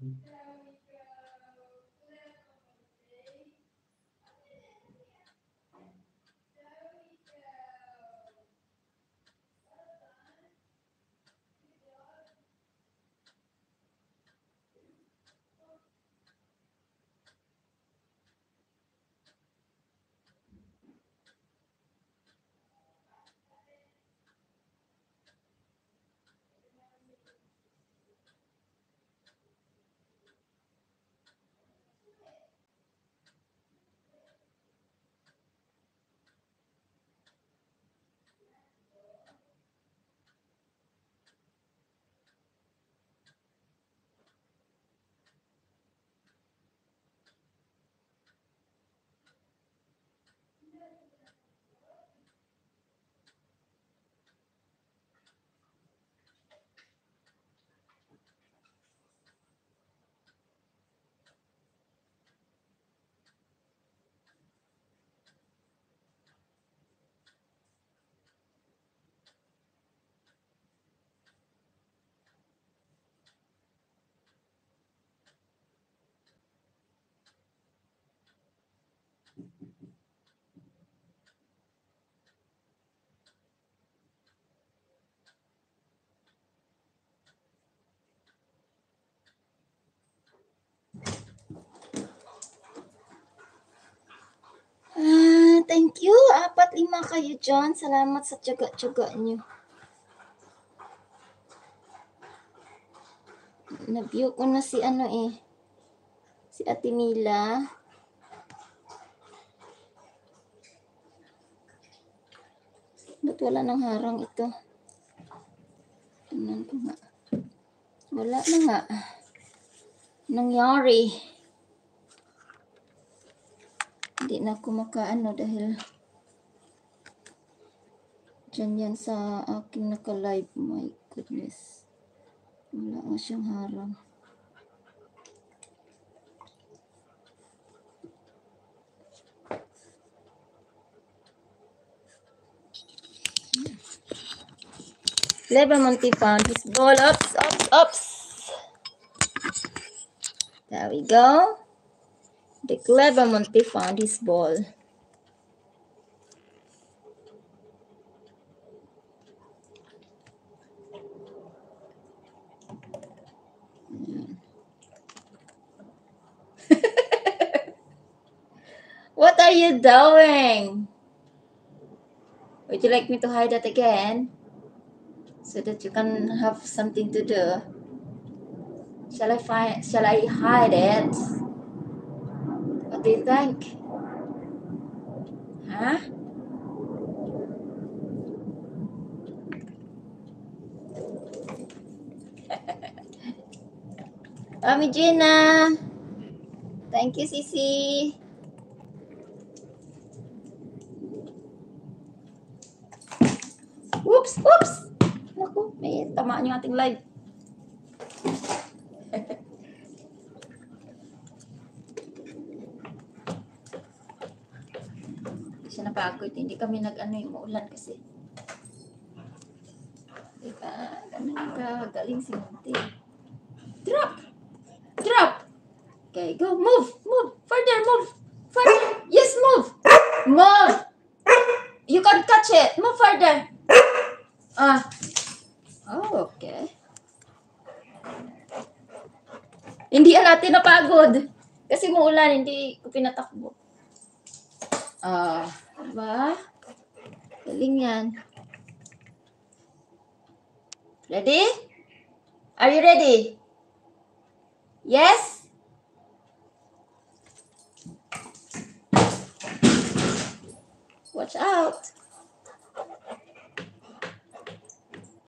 Thank you. 4-5 kayo dyan. Salamat sa tiyaga-tiyaga nyo. Na-view ko na si si Ate Mila. Ba't wala nang harang ito? Tingnan ko nga. Wala na nga. Nangyari. Hindi na ako makaano dahil dyan yan sa aking naka-live. My goodness. Wala nga siyang harang. Clever Monty found his ball. Ups. There we go. The Clever Monty found his ball. What are you doing? Would you like me to hide that again? So that you can have something to do. Shall I hide it? What do you think? Huh? Mami Gina. Thank you, Sisi. Oops. Naku, may tamaan yung ating live. Hindi siya napagod. Hindi kami yung maulan kasi. Diba? Ganun ka. Galing si Monty. Drop. Okay, go. Move. Further. Yes, move. You can catch it. Move further. Oh, okay. Hindi natin napagod. Kasi muulan, hindi ko pinatakbo. Diba? Galing yan. Ready? Are you ready? Yes? Watch out.